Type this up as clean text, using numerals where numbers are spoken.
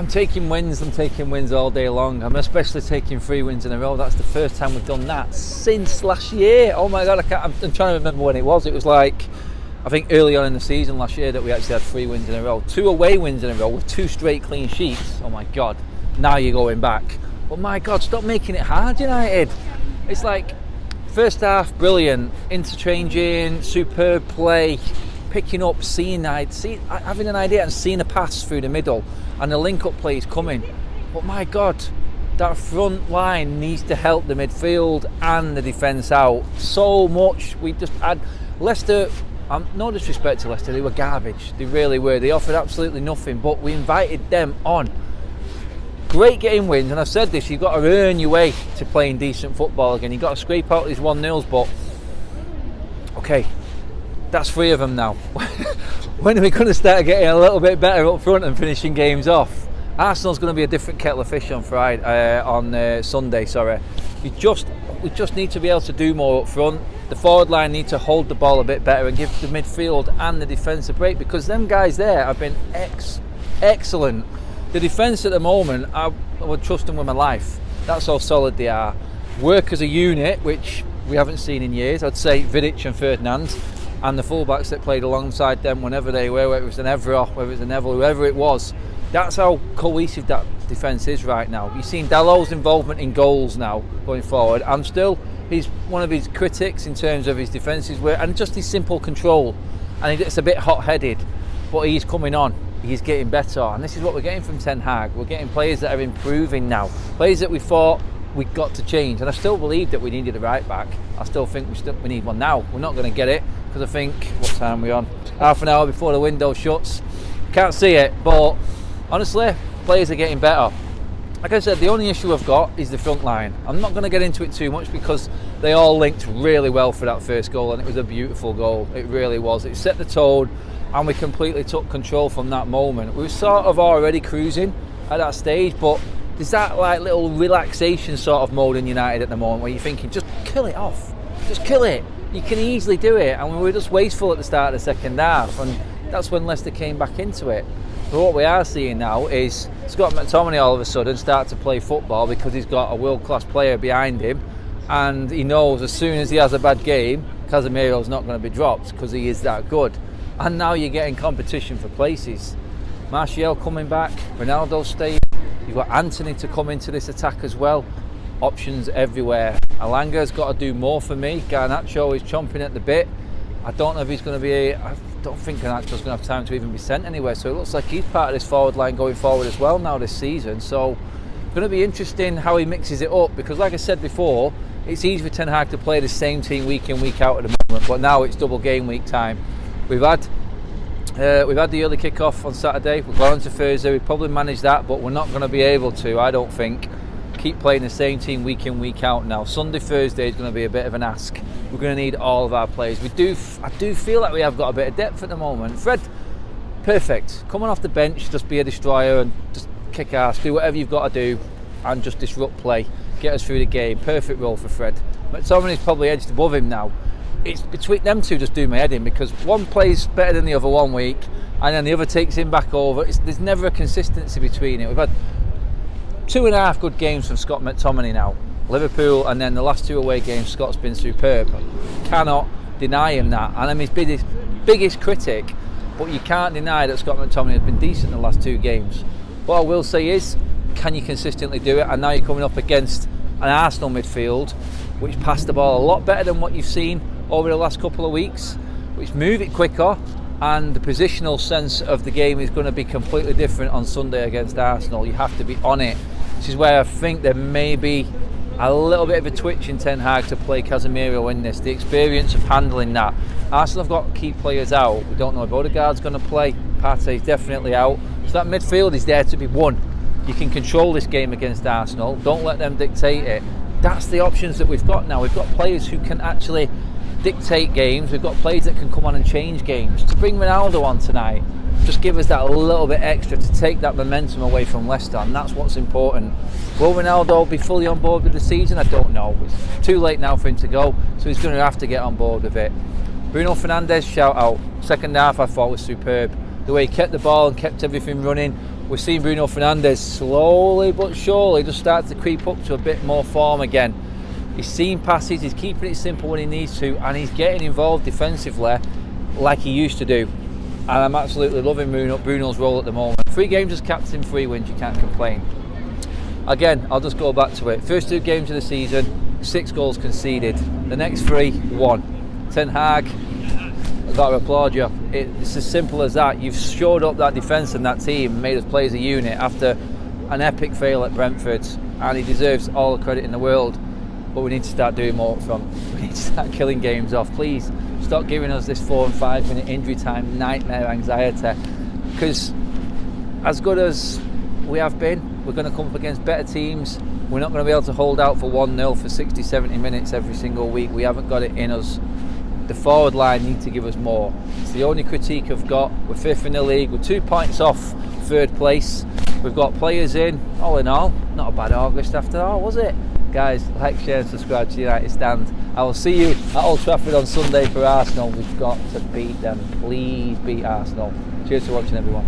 I'm taking wins all day long. I'm especially taking 3 wins in a row. That's the first time we've done that since last year. Oh my God, I'm trying to remember when it was. It was like, I think early on in the season last year that we actually had 3 wins in a row. 2 away wins in a row with 2 straight clean sheets. Oh my God, now you're going back. But my God, stop making it hard, United. It's like, first half, brilliant. Interchanging, superb play, picking up, having an idea and seeing a pass through the middle. And the link-up play is coming. But my God, that front line needs to help the midfield and the defence out so much. We just had Leicester, no disrespect to Leicester, they were garbage. They really were. They offered absolutely nothing, but we invited them on. Great getting wins, and I've said this, you've got to earn your way to playing decent football again. You've got to scrape out these 1-0s, but okay, that's 3 of them now. When are we going to start getting a little bit better up front and finishing games off? Arsenal's going to be a different kettle of fish on Sunday. We just need to be able to do more up front. The forward line need to hold the ball a bit better and give the midfield and the defence a break, because them guys there have been excellent. The defence at the moment, I would trust them with my life. That's how solid they are. Work as a unit, which we haven't seen in years. I'd say Vidic and Ferdinand. And the fullbacks that played alongside them whenever they were, whether it was an Evra, whether it was an Neville, whoever it was, that's how cohesive that defence is right now. You've seen Dalot's involvement in goals now going forward. He's one of his critics in terms of his defences and just his simple control. And he gets a bit hot-headed, but he's coming on. He's getting better, and this is what we're getting from Ten Hag. We're getting players that are improving now, players that we thought we'd got to change. And I still believe that we needed a right back. I still think we need one now. We're not going to get it, because I think, what time are we on? Half an hour before the window shuts. Can't see it, but honestly, players are getting better. Like I said, the only issue I've got is the front line. I'm not going to get into it too much because they all linked really well for that first goal, and it was a beautiful goal. It really was. It set the tone, and we completely took control from that moment. We were sort of already cruising at that stage, but there's that like little relaxation sort of mode in United at the moment where you're thinking, just kill it off. Just kill it. You can easily do it. And we were just wasteful at the start of the second half, and that's when Leicester came back into it. But what we are seeing now is Scott McTominay all of a sudden start to play football because he's got a world-class player behind him, and he knows as soon as he has a bad game, Casemiro's not going to be dropped because he is that good. And now you're getting competition for places. Martial coming back, Ronaldo staying. You've got Anthony to come into this attack as well. Options everywhere. Alanga's got to do more for me. Garnacho is chomping at the bit. I don't know if he's going to be. I don't think Garnacho's going to have time to even be sent anywhere. So it looks like he's part of this forward line going forward as well now this season. So it's going to be interesting how he mixes it up, because like I said before, it's easy for Ten Hag to play the same team week in, week out at the moment. But now it's double game week time. We've had the early kick-off on Saturday. We're going to Thursday. We probably manage that, but we're not going to be able to, I don't think, keep playing the same team week in, week out now. Sunday, Thursday is going to be a bit of an ask. We're going to need all of our players. I do feel like we have got a bit of depth at the moment. Fred, perfect. Coming off the bench, just be a destroyer and just kick ass, do whatever you've got to do and just disrupt play. Get us through the game. Perfect role for Fred. McTominay's probably edged above him now. It's between them two just do my head in, because one plays better than the other one week and then the other takes him back over. There's never a consistency between it. We've had 2.5 good games from Scott McTominay now. Liverpool, and then the last 2 away games, Scott's been superb. Cannot deny him that. And I'm his biggest critic, but you can't deny that Scott McTominay has been decent in the last 2 games. What I will say is, can you consistently do it? And now you're coming up against an Arsenal midfield which pass the ball a lot better than what you've seen over the last couple of weeks, which move it quicker, and the positional sense of the game is going to be completely different on Sunday against Arsenal. You have to be on it. This is where I think there may be a little bit of a twitch in Ten Hag to play Casemiro in this, the experience of handling that. Arsenal have got key players out. We don't know if Odegaard's going to play. Partey's definitely out. So that midfield is there to be won. You can control this game against Arsenal. Don't let them dictate it. That's the options that we've got now. We've got players who can actually dictate games. We've got players that can come on and change games. To bring Ronaldo on tonight, just give us that a little bit extra to take that momentum away from Leicester, and that's what's important. Will Ronaldo be fully on board with the season? I don't know. It's too late now for him to go, so he's going to have to get on board with it. Bruno Fernandes, shout out. Second half I thought was superb. The way he kept the ball and kept everything running, we're seeing Bruno Fernandes slowly but surely just start to creep up to a bit more form again. He's seeing passes, he's keeping it simple when he needs to, and he's getting involved defensively like he used to do. And I'm absolutely loving Bruno's role at the moment. 3 games as captain, 3 wins, you can't complain. Again, I'll just go back to it. First 2 games of the season, 6 goals conceded. The next 3, 1. Ten Hag, I've got to applaud you. It's as simple as that. You've shored up that defence and that team and made us play as a unit after an epic fail at Brentford, and he deserves all the credit in the world. But we need to start doing more up front. We need to start killing games off. Please stop giving us this 4 and 5 minute injury time nightmare anxiety, because as good as we have been, we're going to come up against better teams. We're not going to be able to hold out for 1-0 for 60-70 minutes every single week. We haven't got it in us. The forward line need to give us more. It's the only critique I've got. We're 5th in the league, we're 2 points off 3rd place. We've got players in all, not a bad August after all, was it? Guys, like, share and subscribe to United Stand. I will see you at Old Trafford on Sunday for Arsenal. We've got to beat them. Please beat Arsenal. Cheers for watching, everyone.